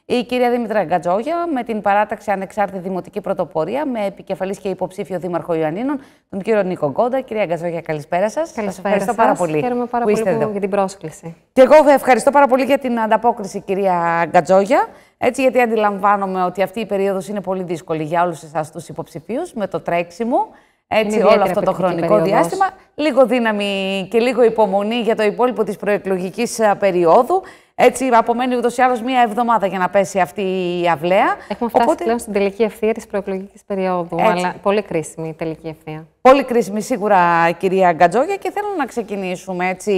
η κυρία Δήμητρα Γκατζόγια με την παράταξη Ανεξάρτητη Δημοτική Πρωτοπορία, με επικεφαλής και υποψήφιο δήμαρχο Ιωαννίνων, τον κύριο Νίκο Γκόντα. Κυρία Γκατζόγια, καλησπέρα σας. Καλησπέρα. Ευχαριστώ πάρα πολύ. Χαίρομαι πάρα πολύ για την πρόσκληση. Και εγώ ευχαριστώ πάρα πολύ για την ανταπόκριση, κυρία Γκατζόγια. Έτσι, γιατί αντιλαμβάνομαι ότι αυτή η περίοδος είναι πολύ δύσκολη για όλους εσάς τους υποψηφίους, με το τρέξιμο. Έτσι, όλο αυτό το χρονικό διάστημα. Λίγο δύναμη και λίγο υπομονή για το υπόλοιπο της προεκλογικής περίοδου. Έτσι, απομένει ούτως ή άλλως μία εβδομάδα για να πέσει αυτή η αυλαία. Έχουμε φτάσει πλέον στην τελική ευθεία της προεκλογικής περίοδου, αλλά πολύ κρίσιμη η τελική ευθεία. Πολύ κρίσιμη σίγουρα, κυρία Γκατζόγια, και θέλω να ξεκινήσουμε έτσι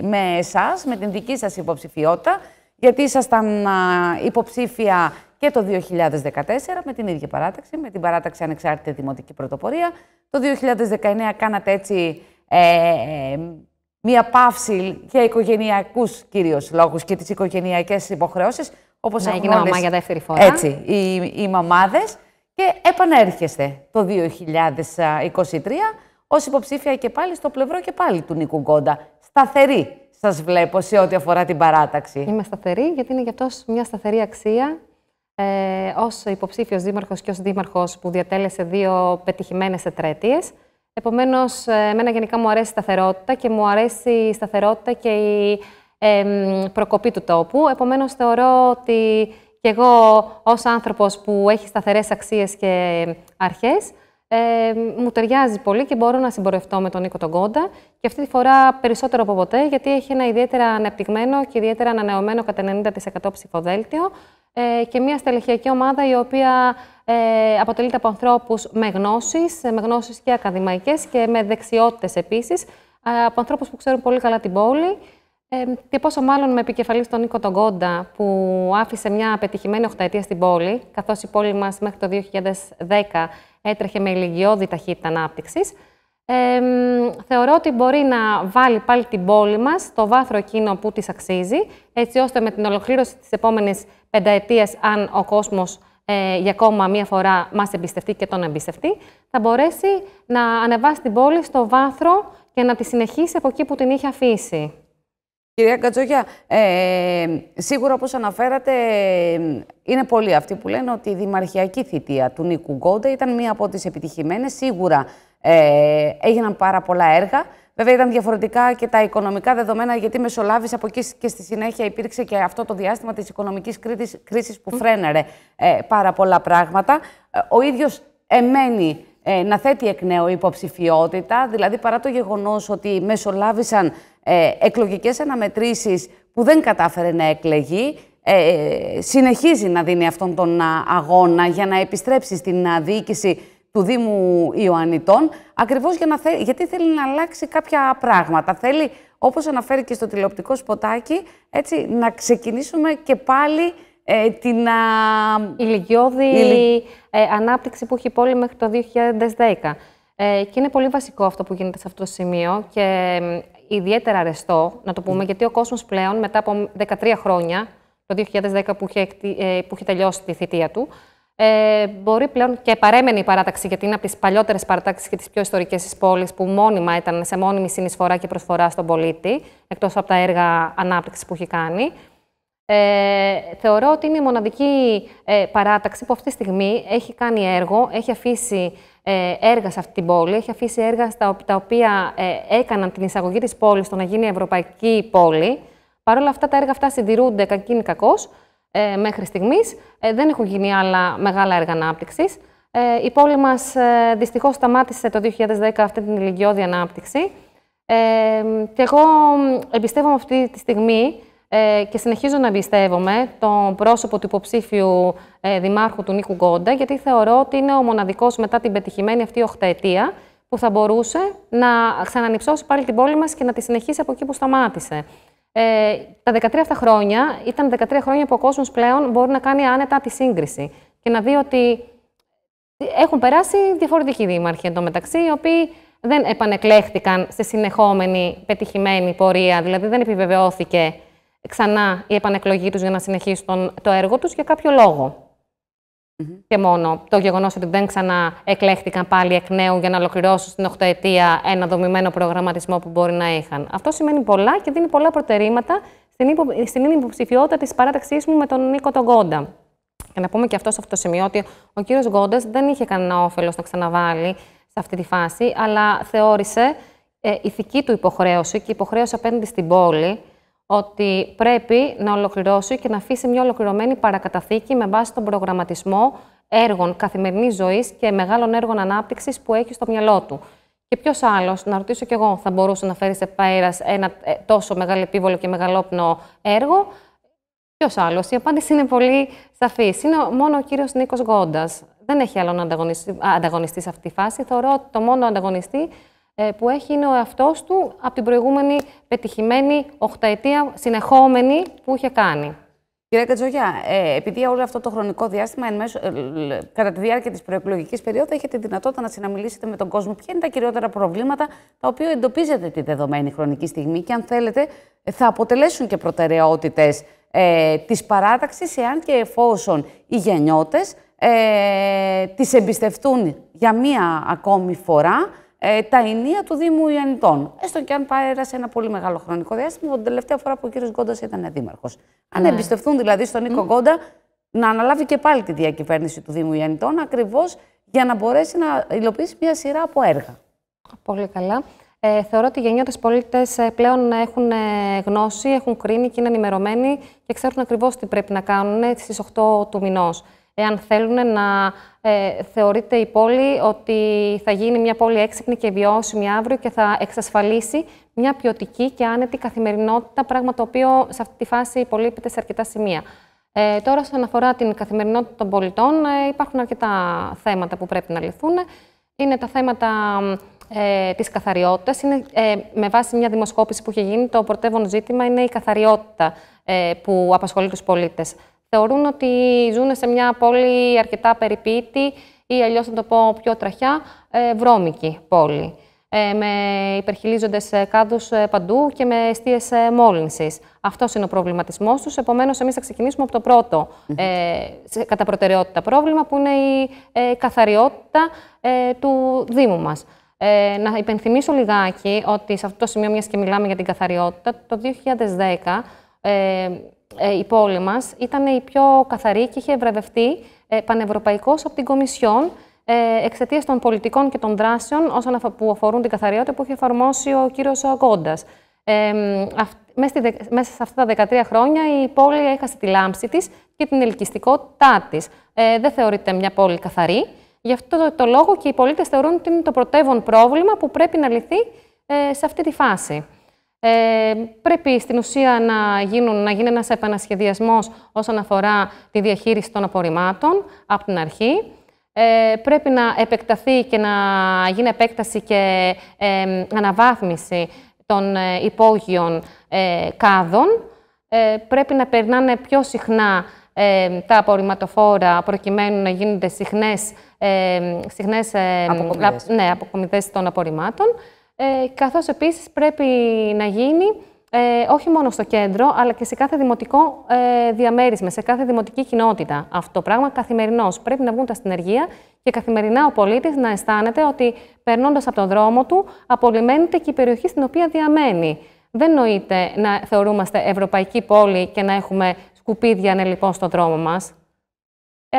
με εσάς, με την δική σας υποψηφιότητα, γιατί ήσασταν υποψήφια και το 2014 με την ίδια παράταξη, με την παράταξη Ανεξάρτητη Δημοτική Πρωτοπορία. Το 2019 κάνατε έτσι μία παύση για οικογενειακούς κυρίως λόγους και τις οικογενειακές υποχρεώσεις. Όπως έγινα μαμά για δεύτερη φορά. Έτσι, οι μαμάδες. Και επανέρχεστε το 2023 ως υποψήφια και πάλι στο πλευρό και πάλι του Νίκου Γκόντα. Σταθερή σας βλέπω σε ό,τι αφορά την παράταξη. Είμαι σταθερή, γιατί είναι γι' αυτό μια σταθερή αξία. Ως υποψήφιος δήμαρχος και ως δήμαρχος που διατέλεσε 2 πετυχημένες τετραετίες. Επομένως, εμένα γενικά μου αρέσει η σταθερότητα και μου αρέσει η σταθερότητα και η προκοπή του τόπου. Επομένως, θεωρώ ότι και εγώ ως άνθρωπος που έχει σταθερές αξίες και αρχές, μου ταιριάζει πολύ και μπορώ να συμπορευτώ με τον Νίκο τον Γκόντα. Και αυτή τη φορά περισσότερο από ποτέ, γιατί έχει ένα ιδιαίτερα ανεπτυγμένο και ιδιαίτερα ανανεωμένο κατά 90% ψηφοδέλτιο και μια στελεχειακή ομάδα η οποία αποτελείται από ανθρώπους με γνώσεις και ακαδημαϊκές και με δεξιότητες επίσης, από ανθρώπους που ξέρουν πολύ καλά την πόλη. Και πόσο μάλλον με επικεφαλής τον Νίκο τον Γκόντα, που άφησε μια πετυχημένη 8ετία στην πόλη, καθώς η πόλη μας μέχρι το 2010 έτρεχε με ηλικιώδη ταχύτητα ανάπτυξης. Θεωρώ ότι μπορεί να βάλει πάλι την πόλη μας στο βάθρο εκείνο που της αξίζει, έτσι ώστε με την ολοκλήρωση της επόμενης πενταετίας, αν ο κόσμος για ακόμα μία φορά μας εμπιστευτεί και τον εμπιστευτεί, θα μπορέσει να ανεβάσει την πόλη στο βάθρο και να τη συνεχίσει από εκεί που την είχε αφήσει. Κυρία Γκατζόγια, σίγουρα όπως αναφέρατε, είναι πολλοί αυτοί που λένε ότι η δημαρχιακή θητεία του Νίκου Γκόντα ήταν μία από τις επιτυχημένες. Σίγουρα έγιναν πάρα πολλά έργα. Βέβαια ήταν διαφορετικά και τα οικονομικά δεδομένα, γιατί μεσολάβησε από εκεί και στη συνέχεια υπήρξε και αυτό το διάστημα της οικονομικής κρίσης που φρέναρε πάρα πολλά πράγματα. Ο ίδιος εμένει να θέτει εκ νέου υποψηφιότητα, δηλαδή παρά το γεγονός ότι μεσολάβησαν εκλογικές αναμετρήσεις που δεν κατάφερε να εκλεγεί, συνεχίζει να δίνει αυτόν τον αγώνα για να επιστρέψει στην διοίκηση του Δήμου Ιωαννιτών, ακριβώς γιατί θέλει να αλλάξει κάποια πράγματα. Θέλει, όπως αναφέρει και στο τηλεοπτικό σποτάκι, έτσι, να ξεκινήσουμε και πάλι την ηλικιώδη ανάπτυξη που έχει η πόλη μέχρι το 2010. Και είναι πολύ βασικό αυτό που γίνεται σε αυτό το σημείο και ιδιαίτερα αρεστό, να το πούμε, γιατί ο κόσμος πλέον μετά από 13 χρόνια, το 2010 που είχε τελειώσει τη θητεία του, μπορεί πλέον και παρέμενε η παράταξη, γιατί είναι από τις παλιότερες παρατάξεις και τις πιο ιστορικές της πόλης, που μόνιμα ήταν σε μόνιμη συνεισφορά και προσφορά στον πολίτη, εκτός από τα έργα ανάπτυξης που έχει κάνει. Θεωρώ ότι είναι η μοναδική παράταξη που αυτή τη στιγμή έχει κάνει έργο, έχει αφήσει έργα σε αυτή την πόλη, έχει αφήσει έργα τα οποία έκαναν την εισαγωγή της πόλης στο να γίνει ευρωπαϊκή πόλη. Παρ' όλα αυτά, τα έργα αυτά συντηρούνται κακήν κακώς μέχρι στιγμής. Δεν έχουν γίνει άλλα μεγάλα έργα ανάπτυξης. Η πόλη μας δυστυχώς σταμάτησε το 2010 αυτή την ηλικιώδη ανάπτυξη. Και εγώ εμπιστεύομαι αυτή τη στιγμή και συνεχίζω να εμπιστεύομαι τον πρόσωπο του υποψήφιου δημάρχου του Νίκου Γκόντα, γιατί θεωρώ ότι είναι ο μοναδικός μετά την πετυχημένη αυτή 8ετία που θα μπορούσε να ξανανυψώσει πάλι την πόλη μας και να τη συνεχίσει από εκεί που σταμάτησε. Τα 13 αυτά χρόνια ήταν 13 χρόνια που ο κόσμος πλέον μπορεί να κάνει άνετα τη σύγκριση και να δει ότι έχουν περάσει διαφορετικοί δήμαρχοι εντωμεταξύ, οι οποίοι δεν επανεκλέχθηκαν σε συνεχόμενη πετυχημένη πορεία, δηλαδή δεν επιβεβαιώθηκε ξανά η επανεκλογή τους για να συνεχίσουν το έργο τους για κάποιο λόγο. Και μόνο το γεγονός ότι δεν ξανά εκλέχθηκαν πάλι εκ νέου για να ολοκληρώσουν στην 8ετία ένα δομημένο προγραμματισμό που μπορεί να είχαν. Αυτό σημαίνει πολλά και δίνει πολλά προτερήματα στην υποψηφιότητα της παράταξής μου με τον Νίκο τον Γκόντα. Και να πούμε και αυτό σε αυτό το σημείο ότι ο κύριος Γκόντας δεν είχε κανένα όφελος να ξαναβάλει σε αυτή τη φάση, αλλά θεώρησε ηθική του υποχρέωση και υποχρέωση απέναντι στην πόλη ότι πρέπει να ολοκληρώσει και να αφήσει μια ολοκληρωμένη παρακαταθήκη με βάση τον προγραμματισμό έργων καθημερινής ζωής και μεγάλων έργων ανάπτυξης που έχει στο μυαλό του. Και ποιος άλλος, να ρωτήσω κι εγώ, θα μπορούσε να φέρει σε πέρας ένα τόσο μεγάλο επίβολο και μεγαλόπνο έργο? Ποιος άλλος? Η απάντηση είναι πολύ σαφής. Είναι μόνο ο κύριος Νίκος Γκόντας. Δεν έχει άλλον ανταγωνιστή σε αυτή τη φάση. Θεωρώ ότι το μόνο ανταγωνιστή που έχει είναι ο εαυτός του από την προηγούμενη πετυχημένη 8ετία συνεχόμενη που είχε κάνει. Κυρία Κατζόγια, επειδή όλο αυτό το χρονικό διάστημα, κατά τη διάρκεια της προεκλογικής περίοδου, έχετε τη δυνατότητα να συναμιλήσετε με τον κόσμο. Ποια είναι τα κυριότερα προβλήματα τα οποία εντοπίζετε τη δεδομένη χρονική στιγμή και, αν θέλετε, θα αποτελέσουν και προτεραιότητες της παράταξης, εάν και εφόσον οι γενιώτες τις εμπιστευτούν για μία ακόμη φορά τα ενία του Δήμου Ιαννητών. Έστω και αν πέρασε ένα πολύ μεγάλο χρονικό διάστημα, την τελευταία φορά που ο κύριος Γκόντας ήταν δήμαρχος. Αν εμπιστευτούν δηλαδή στον Νίκο Γκόντα να αναλάβει και πάλι τη διακυβέρνηση του Δήμου Ιαννητών, ακριβώς για να μπορέσει να υλοποιήσει μια σειρά από έργα. Πολύ καλά. Θεωρώ ότι οι γενναιόδες πολίτες πλέον έχουν γνώση, έχουν κρίνει και είναι ενημερωμένοι και ξέρουν ακριβώς τι πρέπει να κάνουν στις 8 του μηνός. Εάν θέλουν να θεωρείται η πόλη ότι θα γίνει μια πόλη έξυπνη και βιώσιμη αύριο και θα εξασφαλίσει μια ποιοτική και άνετη καθημερινότητα, πράγμα το οποίο σε αυτή τη φάση υπολείπεται σε αρκετά σημεία. Τώρα, όσον αφορά την καθημερινότητα των πολιτών, υπάρχουν αρκετά θέματα που πρέπει να λυθούν. Είναι τα θέματα της καθαριότητας. Με βάση μια δημοσκόπηση που έχει γίνει, το πρωτεύον ζήτημα είναι η καθαριότητα που απασχολεί τους πολίτες. Θεωρούν ότι ζουν σε μια πόλη αρκετά περιποίητη ή, αλλιώς να το πω πιο τραχιά, βρώμικη πόλη. Με υπερχιλίζοντες κάδους παντού και με εστίες μόλυνσης. Αυτός είναι ο προβληματισμός τους. Επομένως, εμείς θα ξεκινήσουμε από το πρώτο κατά προτεραιότητα πρόβλημα, που είναι η καθαριότητα του Δήμου μας. Να υπενθυμίσω λιγάκι ότι σε αυτό το σημείο, μιας και μιλάμε για την καθαριότητα, το 2010 η πόλη μας ήταν η πιο καθαρή και είχε βραβευτεί πανευρωπαϊκώς από την Κομισιόν εξαιτίας των πολιτικών και των δράσεων που αφορούν την καθαριότητα που είχε εφαρμόσει ο κύριος Γκόντας. Μέσα σε αυτά τα 13 χρόνια η πόλη έχασε τη λάμψη της και την ελκυστικότητά της. Δεν θεωρείται μια πόλη καθαρή. Γι' αυτό το λόγο και οι πολίτες θεωρούν ότι είναι το πρωτεύον πρόβλημα που πρέπει να λυθεί σε αυτή τη φάση. Πρέπει στην ουσία να γίνει ένας επανασχεδιασμός όσον αφορά τη διαχείριση των απορριμμάτων από την αρχή. Πρέπει να επεκταθεί και να γίνει επέκταση και αναβάθμιση των υπόγειων κάδων. Πρέπει να περνάνε πιο συχνά τα απορριμματοφόρα προκειμένου να γίνονται συχνές αποκομιδές των απορριμμάτων. Καθώς επίσης πρέπει να γίνει όχι μόνο στο κέντρο, αλλά και σε κάθε δημοτικό διαμέρισμα, σε κάθε δημοτική κοινότητα. Αυτό το πράγμα καθημερινώς πρέπει να βγουν τα συνεργεία και καθημερινά ο πολίτης να αισθάνεται ότι περνώντας από τον δρόμο του απολυμμένεται και η περιοχή στην οποία διαμένει. Δεν νοείται να θεωρούμαστε ευρωπαϊκή πόλη και να έχουμε σκουπίδια λοιπόν στον δρόμο μας.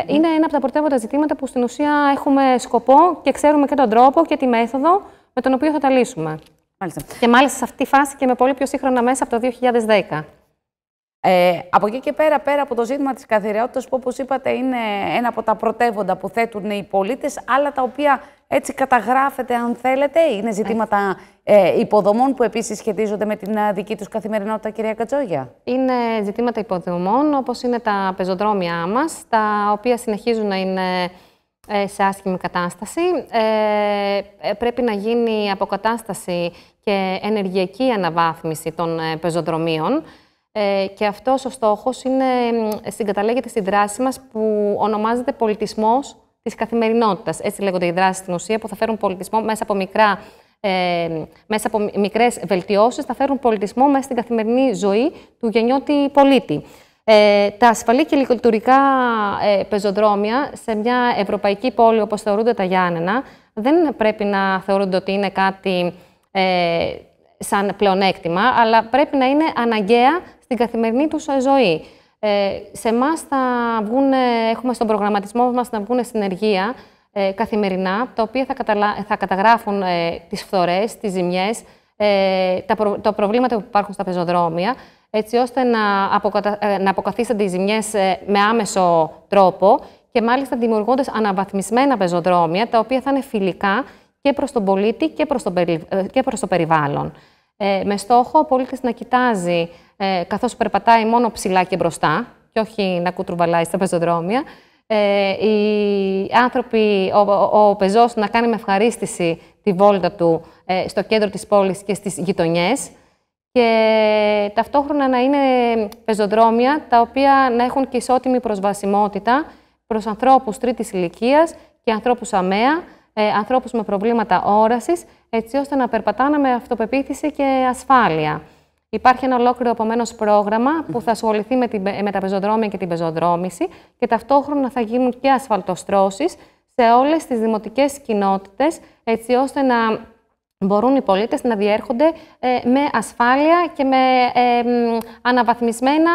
Είναι ένα από τα πρωτεύοντα ζητήματα που στην ουσία έχουμε σκοπό και ξέρουμε και τον τρόπο και τη μέθοδο με τον οποίο θα τα λύσουμε. Μάλιστα. Και μάλιστα σε αυτή τη φάση και με πολύ πιο σύγχρονα μέσα από το 2010. Από εκεί και πέρα από το ζήτημα της καθαριότητας, που όπως είπατε είναι ένα από τα πρωτεύοντα που θέτουν οι πολίτες, άλλα τα οποία έτσι καταγράφεται, αν θέλετε, είναι ζητήματα υποδομών που επίσης σχετίζονται με την δική τους καθημερινότητα, κυρία Κατζόγια. Είναι ζητήματα υποδομών, όπως είναι τα πεζοδρόμια μας, τα οποία συνεχίζουν να είναι σε άσχημη κατάσταση. Πρέπει να γίνει αποκατάσταση και ενεργειακή αναβάθμιση των πεζοδρομίων. Και αυτός ο στόχος συγκαταλέγεται στη δράση μας που ονομάζεται πολιτισμός της καθημερινότητας. Έτσι λέγονται οι δράσεις στην ουσία, που θα φέρουν πολιτισμό μέσα από μικρές βελτιώσεις, θα φέρουν πολιτισμό μέσα στην καθημερινή ζωή του γεννιώτη πολίτη. Τα ασφαλή και λειτουργικά πεζοδρόμια σε μια ευρωπαϊκή πόλη όπως θεωρούνται τα Γιάννενα δεν πρέπει να θεωρούνται ότι είναι κάτι σαν πλεονέκτημα, αλλά πρέπει να είναι αναγκαία στην καθημερινή τους ζωή. Σε εμάς έχουμε στον προγραμματισμό μας να βγουν συνεργεία καθημερινά, τα οποία θα καταγράφουν τις φθορές, τις ζημιές, τα προβλήματα που υπάρχουν στα πεζοδρόμια, έτσι ώστε να αποκαθίστανται οι ζημιές με άμεσο τρόπο και μάλιστα δημιουργώντας αναβαθμισμένα πεζοδρόμια, τα οποία θα είναι φιλικά και προς τον πολίτη και προς το περιβάλλον. Με στόχο ο πολίτης να κοιτάζει καθώς περπατάει μόνο ψηλά και μπροστά και όχι να κουτρουβαλάει στα πεζοδρόμια. Οι άνθρωποι, ο πεζός να κάνει με ευχαρίστηση τη βόλτα του στο κέντρο της πόλης και στις γειτονιές και ταυτόχρονα να είναι πεζοδρόμια τα οποία να έχουν και ισότιμη προσβασιμότητα προς ανθρώπους τρίτης ηλικίας και ανθρώπους αμαία, ανθρώπους με προβλήματα όρασης, έτσι ώστε να περπατάνε με αυτοπεποίθηση και ασφάλεια. Υπάρχει ένα ολόκληρο επομένως πρόγραμμα που θα ασχοληθεί με τα πεζοδρόμια και την πεζοδρόμηση και ταυτόχρονα θα γίνουν και ασφαλτοστρώσεις σε όλες τις δημοτικές κοινότητες, έτσι ώστε να μπορούν οι πολίτες να διέρχονται με ασφάλεια και με αναβαθμισμένα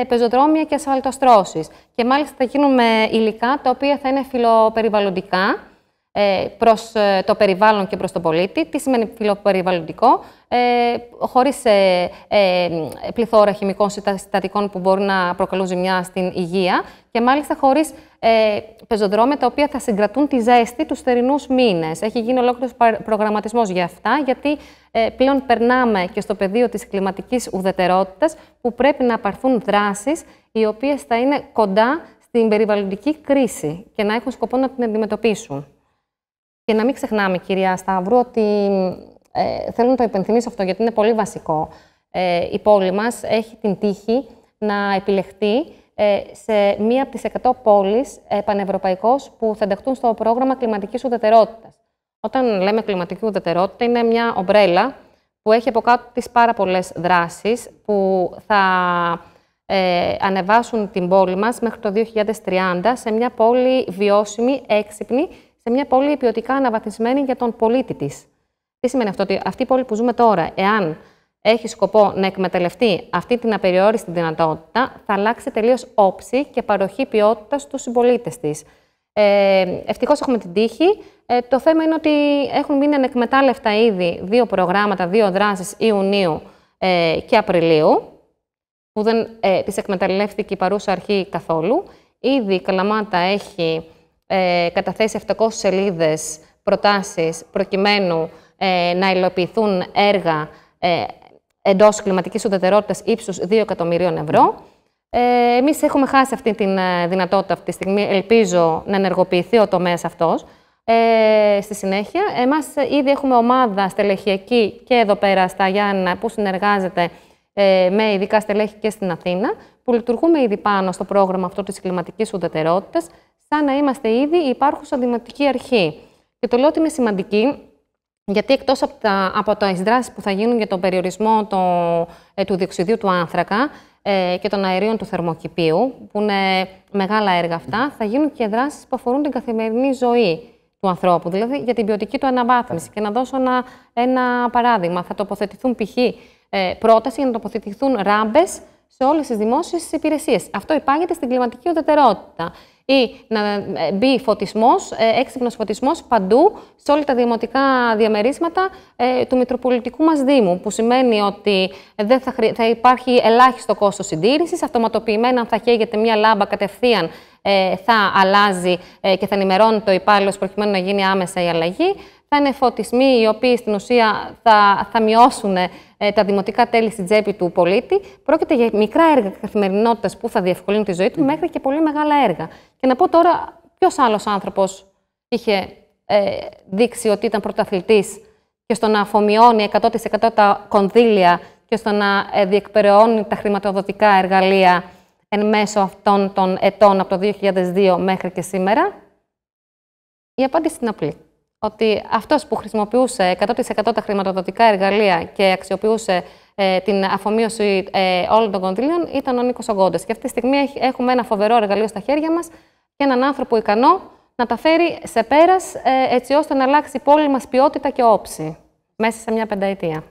πεζοδρόμια και ασφαλτοστρώσεις. Και μάλιστα θα γίνουν με υλικά τα οποία θα είναι φιλοπεριβαλλοντικά προς το περιβάλλον και προς τον πολίτη. Τι σημαίνει φιλοπεριβαλλοντικό? Χωρίς πληθώρα χημικών συστατικών που μπορούν να προκαλούν ζημιά στην υγεία και μάλιστα χωρίς πεζοδρόμια τα οποία θα συγκρατούν τη ζέστη τους θερινούς μήνες. Έχει γίνει ολόκληρος προγραμματισμός για αυτά, γιατί πλέον περνάμε και στο πεδίο της κλιματικής ουδετερότητας, που πρέπει να πάρθουν δράσεις οι οποίες θα είναι κοντά στην περιβαλλοντική κρίση και να έχουν σκοπό να την αντιμετωπίσουν. Και να μην ξεχνάμε, κυρία Σταύρου, ότι θέλω να το υπενθυμίσω αυτό, γιατί είναι πολύ βασικό. Η πόλη μας έχει την τύχη να επιλεχτεί σε μία από τις 100 πόλεις πανευρωπαϊκώς που θα ενταχθούν στο πρόγραμμα κλιματικής ουδετερότητας. Όταν λέμε κλιματική ουδετερότητα, είναι μια ομπρέλα που έχει από κάτω της πάρα πολλές δράσεις που θα ανεβάσουν την πόλη μας μέχρι το 2030 σε μια πόλη βιώσιμη, έξυπνη, σε μια πόλη ποιοτικά αναβαθμισμένη για τον πολίτη της. Τι σημαίνει αυτό? Ότι αυτή η πόλη που ζούμε τώρα, εάν έχει σκοπό να εκμεταλλευτεί αυτή την απεριόριστη δυνατότητα, θα αλλάξει τελείως όψη και παροχή ποιότητας στους συμπολίτες της. Ευτυχώς έχουμε την τύχη. Το θέμα είναι ότι έχουν μείνει ανεκμετάλλευτα ήδη 2 προγράμματα, 2 δράσεις Ιουνίου και Απριλίου, που δεν τις εκμεταλλεύτηκε η παρούσα αρχή καθόλου. Ήδη η Καλαμάτα έχει καταθέσει 700 σελίδες προτάσεις προκειμένου να υλοποιηθούν έργα εντός κλιματικής ουδετερότητας ύψους 2 εκατομμυρίων ευρώ. Εμείς έχουμε χάσει αυτή τη δυνατότητα αυτή τη στιγμή. Ελπίζω να ενεργοποιηθεί ο τομέας αυτός. Στη συνέχεια, εμάς ήδη έχουμε ομάδα στελεχειακή και εδώ πέρα στα Γιάννηνα που συνεργάζεται με ειδικά στελέχη και στην Αθήνα, που λειτουργούμε ήδη πάνω στο πρόγραμμα αυτό της κλιματικής ουδετερότητας, σαν να είμαστε ήδη η υπάρχουσα δημοτική αρχή. Και το λέω ότι είναι σημαντική, γιατί εκτός από τις δράσεις που θα γίνουν για τον περιορισμό του διοξιδίου του άνθρακα και των αερίων του θερμοκηπίου, που είναι μεγάλα έργα αυτά, θα γίνουν και δράσεις που αφορούν την καθημερινή ζωή του ανθρώπου, δηλαδή για την ποιοτική του αναβάθμιση. Και να δώσω ένα παράδειγμα. Θα τοποθετηθούν π.χ. πρόταση για να τοποθετηθούν ράμπες σε όλες τις δημόσιες υπηρεσίες. Αυτό υπάγεται στην κλιματική ουδετερότητα. Ή να μπει φωτισμός, έξυπνος φωτισμός παντού, σε όλα τα δημοτικά διαμερίσματα του Μητροπολιτικού μας Δήμου, που σημαίνει ότι δεν θα υπάρχει ελάχιστο κόστος συντήρησης, αυτοματοποιημένα αν θα καίγεται μία λάμπα κατευθείαν θα αλλάζει και θα ενημερώνει το υπάλληλος προκειμένου να γίνει άμεσα η αλλαγή. Θα είναι φωτισμοί οι οποίοι στην ουσία θα μειώσουν τα δημοτικά τέλη στην τσέπη του πολίτη. Πρόκειται για μικρά έργα καθημερινότητας που θα διευκολύνουν τη ζωή του, μέχρι και πολύ μεγάλα έργα. Και να πω τώρα, ποιος άλλος άνθρωπος είχε δείξει ότι ήταν πρωταθλητής και στο να αφομοιώνει 100% τα κονδύλια και στο να διεκπεραιώνει τα χρηματοδοτικά εργαλεία εν μέσω αυτών των ετών από το 2002 μέχρι και σήμερα? Η απάντηση είναι απλή. Ότι αυτός που χρησιμοποιούσε 100% τα χρηματοδοτικά εργαλεία και αξιοποιούσε την αφομοίωση όλων των κονδύλιων ήταν ο Νίκος Ογκώντας. Και αυτή τη στιγμή έχουμε ένα φοβερό εργαλείο στα χέρια μας και έναν άνθρωπο ικανό να τα φέρει σε πέρας, έτσι ώστε να αλλάξει η πόλη μας ποιότητα και όψη μέσα σε μια πενταετία.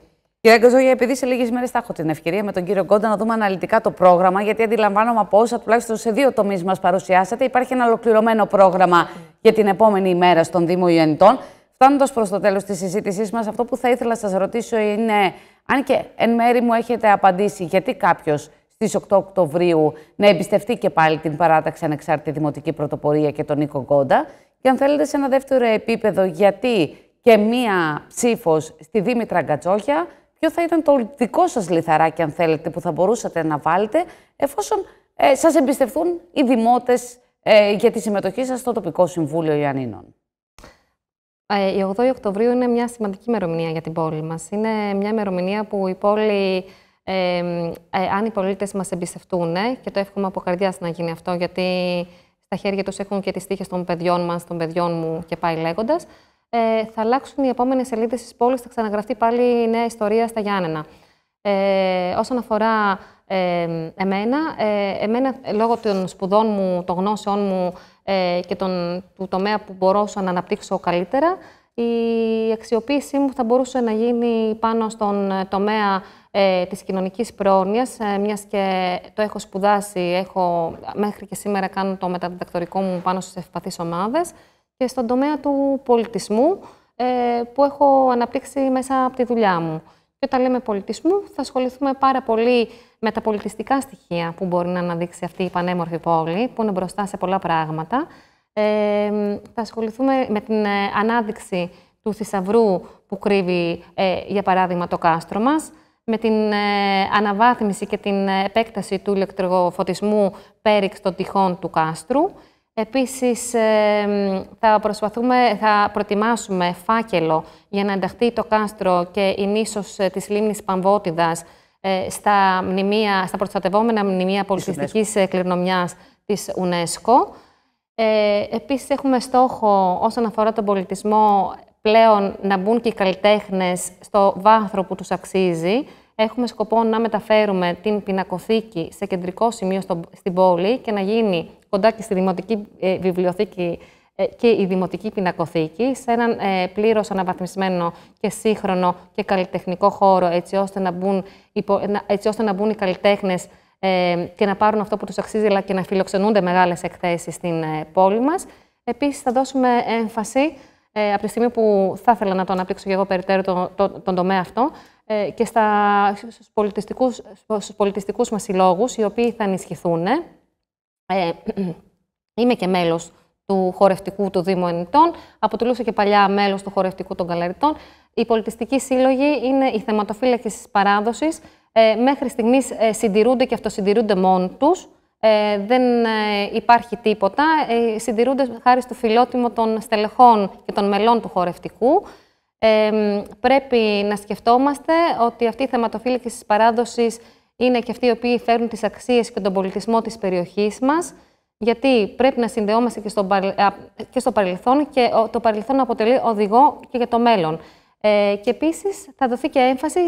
Κυρία Γκαζόγια, επειδή σε λίγες μέρες θα έχω την ευκαιρία με τον κύριο Γκόντα να δούμε αναλυτικά το πρόγραμμα, γιατί αντιλαμβάνομαι από όσα τουλάχιστον σε 2 τομείς μας παρουσιάσατε, υπάρχει ένα ολοκληρωμένο πρόγραμμα για την επόμενη ημέρα στον Δήμο Ιωαννιτών. Φτάνοντας προς το τέλος της συζήτησής μας, αυτό που θα ήθελα να σας ρωτήσω είναι, αν και εν μέρη μου έχετε απαντήσει, γιατί κάποιος στις 8 Οκτωβρίου να εμπιστευτεί και πάλι την παράταξη Ανεξάρτητη Δημοτική Πρωτοπορία και τον Νίκο Γκόντα, και αν θέλετε σε ένα δεύτερο επίπεδο, γιατί και μία ψήφος στη Δήμητρα Γκατζόγια, ποιο θα ήταν το δικό σας λιθαράκι, αν θέλετε, που θα μπορούσατε να βάλετε, εφόσον σας εμπιστευτούν οι δημότες για τη συμμετοχή σας στο τοπικό Συμβούλιο Ιωαννίνων. Η 8η Οκτωβρίου είναι μια σημαντική ημερομηνία για την πόλη μας. Είναι μια ημερομηνία που η πόλη, αν οι πολίτες μας εμπιστευτούν, και το εύχομαι από καρδιάς να γίνει αυτό, γιατί στα χέρια τους έχουν και τις τύχες των παιδιών μας, των παιδιών μου και πάει λέγοντας, θα αλλάξουν οι επόμενες σελίδες της πόλης, θα ξαναγραφτεί πάλι η νέα ιστορία στα Γιάννενα. Όσον αφορά εμένα, λόγω των σπουδών μου, των γνώσεών μου και του τομέα που μπορούσα να αναπτύξω καλύτερα, η αξιοποίησή μου θα μπορούσε να γίνει πάνω στον τομέα της κοινωνικής πρόνοιας, μιας και το έχω σπουδάσει, μέχρι και σήμερα κάνω το μεταδιδακτορικό μου πάνω στις ευπαθείς ομάδες, και στον τομέα του πολιτισμού που έχω αναπτύξει μέσα από τη δουλειά μου. Και όταν λέμε πολιτισμού, θα ασχοληθούμε πάρα πολύ με τα πολιτιστικά στοιχεία που μπορεί να αναδείξει αυτή η πανέμορφη πόλη, που είναι μπροστά σε πολλά πράγματα. Θα ασχοληθούμε με την ανάδειξη του θησαυρού που κρύβει, για παράδειγμα, το κάστρο μας, με την αναβάθμιση και την επέκταση του ηλεκτροφωτισμού πέριξ των τυχών του κάστρου. Επίσης, θα προετοιμάσουμε φάκελο για να ενταχθεί το κάστρο και η νήσος της λίμνης Παμβότιδας στα προστατευόμενα μνημεία πολιτιστικής κληρονομιάς της UNESCO. Επίσης, έχουμε στόχο, όσον αφορά τον πολιτισμό, πλέον να μπουν και οι καλλιτέχνες στο βάθρο που τους αξίζει. Έχουμε σκοπό να μεταφέρουμε την πινακοθήκη σε κεντρικό σημείο στην πόλη και να γίνει κοντά και στη Δημοτική Βιβλιοθήκη και η Δημοτική Πινακοθήκη, σε έναν πλήρως αναβαθμισμένο και σύγχρονο και καλλιτεχνικό χώρο, έτσι ώστε να μπουν οι καλλιτέχνες και να πάρουν αυτό που τους αξίζει, αλλά και να φιλοξενούνται μεγάλες εκθέσεις στην πόλη μας. Επίσης, θα δώσουμε έμφαση, από τη στιγμή που θα ήθελα να το αναπτύξω και εγώ περαιτέρω τον τομέα αυτό, και στους πολιτιστικούς μας συλλόγους, οι οποίοι θα ενισχυθούν. Είμαι και μέλος του χορευτικού του Δήμου Ιωαννιτών, αποτελούσα και παλιά μέλος του χορευτικού των Καλαριτών. Οι πολιτιστικοί σύλλογοι είναι οι θεματοφύλακες της παράδοσης. Μέχρι στιγμής συντηρούνται και αυτοσυντηρούνται μόνοι τους. Δεν υπάρχει τίποτα. Συντηρούνται χάρη στο φιλότιμο των στελεχών και των μελών του χορευτικού. Πρέπει να σκεφτόμαστε ότι αυτοί οι θεματοφύλακες της παράδοσης είναι και αυτοί οι οποίοι φέρουν τις αξίες και τον πολιτισμό της περιοχής μας, γιατί πρέπει να συνδεόμαστε και στο παρελθόν, και το παρελθόν αποτελεί οδηγό και για το μέλλον. Και επίσης θα δοθεί και έμφαση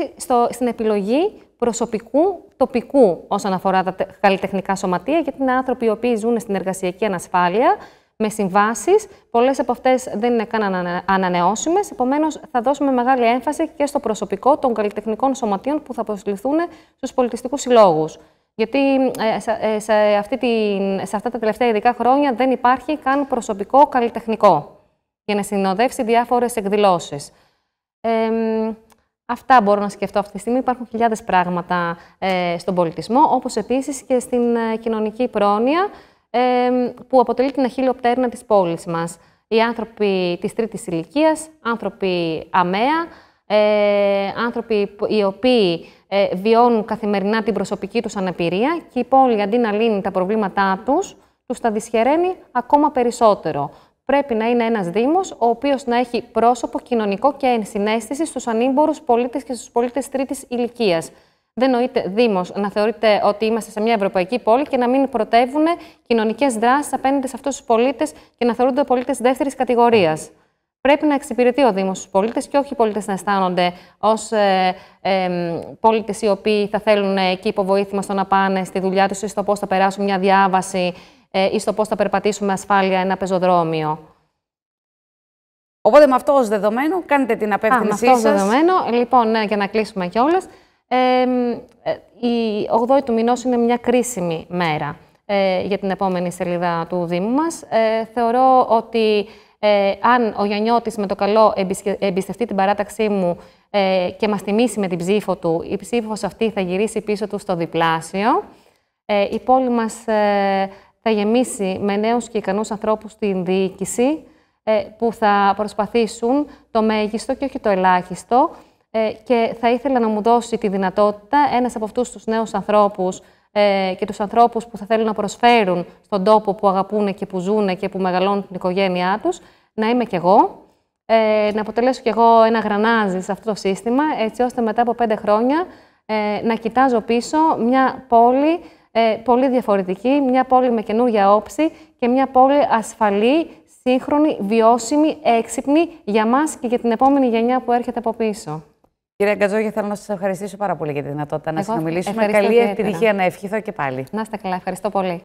στην επιλογή προσωπικού, τοπικού όσον αφορά τα καλλιτεχνικά σωματεία, γιατί είναι άνθρωποι οι οποίοι ζουν στην εργασιακή ανασφάλεια, με συμβάσεις. Πολλές από αυτές δεν είναι καν ανανεώσιμες. Επομένως, θα δώσουμε μεγάλη έμφαση και στο προσωπικό των καλλιτεχνικών σωματείων που θα προσληφθούν στους πολιτιστικούς συλλόγους. Γιατί σε αυτά τα τελευταία ειδικά χρόνια δεν υπάρχει καν προσωπικό καλλιτεχνικό για να συνοδεύσει διάφορες εκδηλώσεις. Αυτά μπορώ να σκεφτώ αυτή τη στιγμή. Υπάρχουν χιλιάδες πράγματα στον πολιτισμό, όπως επίσης και στην κοινωνική πρόνοια, που αποτελεί την αχίλλειο πτέρνα της πόλης μας. Οι άνθρωποι της τρίτης ηλικίας, άνθρωποι αμαία, άνθρωποι οι οποίοι βιώνουν καθημερινά την προσωπική τους αναπηρία, και η πόλη, αντί να λύνει τα προβλήματά τους τα δυσχεραίνει ακόμα περισσότερο. Πρέπει να είναι ένας Δήμος ο οποίος να έχει πρόσωπο κοινωνικό και ενσυναίσθηση στους ανήμπορους πολίτες και στους πολίτες τρίτης ηλικίας. Δεν νοείται Δήμος να θεωρείται ότι είμαστε σε μια ευρωπαϊκή πόλη και να μην πρωτεύουν κοινωνικές δράσεις απέναντι σε αυτούς τους πολίτες και να θεωρούνται πολίτες δεύτερης κατηγορίας. Πρέπει να εξυπηρετεί ο Δήμος τους πολίτες και όχι οι πολίτες να αισθάνονται ως πολίτες οι οποίοι θα θέλουν και υποβοήθημα στο να πάνε στη δουλειά τους ή στο πώς θα περάσουν μια διάβαση ή στο πώς θα περπατήσουμε ασφάλεια ένα πεζοδρόμιο. Οπότε με αυτό ως δεδομένο κάνετε την απεύθυνσή σας. Με αυτό ως δεδομένο, λοιπόν, ναι, για να κλείσουμε κιόλας, η 8η του μηνός είναι μια κρίσιμη μέρα για την επόμενη σελίδα του Δήμου μας. Θεωρώ ότι αν ο Γιαννιώτης με το καλό εμπιστευτεί την παράταξή μου και μας τιμήσει με την ψήφο του, η ψήφος αυτή θα γυρίσει πίσω του στο διπλάσιο. Η πόλη μας θα γεμίσει με νέους και ικανούς ανθρώπους στην διοίκηση που θα προσπαθήσουν το μέγιστο και όχι το ελάχιστο και θα ήθελα να μου δώσει τη δυνατότητα ένας από αυτούς τους νέους ανθρώπους και τους ανθρώπους που θα θέλουν να προσφέρουν στον τόπο που αγαπούν και που ζουν και που μεγαλώνουν την οικογένειά τους, να είμαι κι εγώ, να αποτελέσω κι εγώ ένα γρανάζι σε αυτό το σύστημα, έτσι ώστε μετά από 5 χρόνια να κοιτάζω πίσω μια πόλη πολύ διαφορετική, μια πόλη με καινούργια όψη και μια πόλη ασφαλή, σύγχρονη, βιώσιμη, έξυπνη για μας και για την επόμενη γενιά που έρχεται από πίσω. Κυρία Γκατζόγια, θέλω να σας ευχαριστήσω πάρα πολύ για τη δυνατότητα να συνομιλήσουμε. Καλή επιτυχία να ευχηθώ και πάλι. Να είστε καλά, ευχαριστώ πολύ.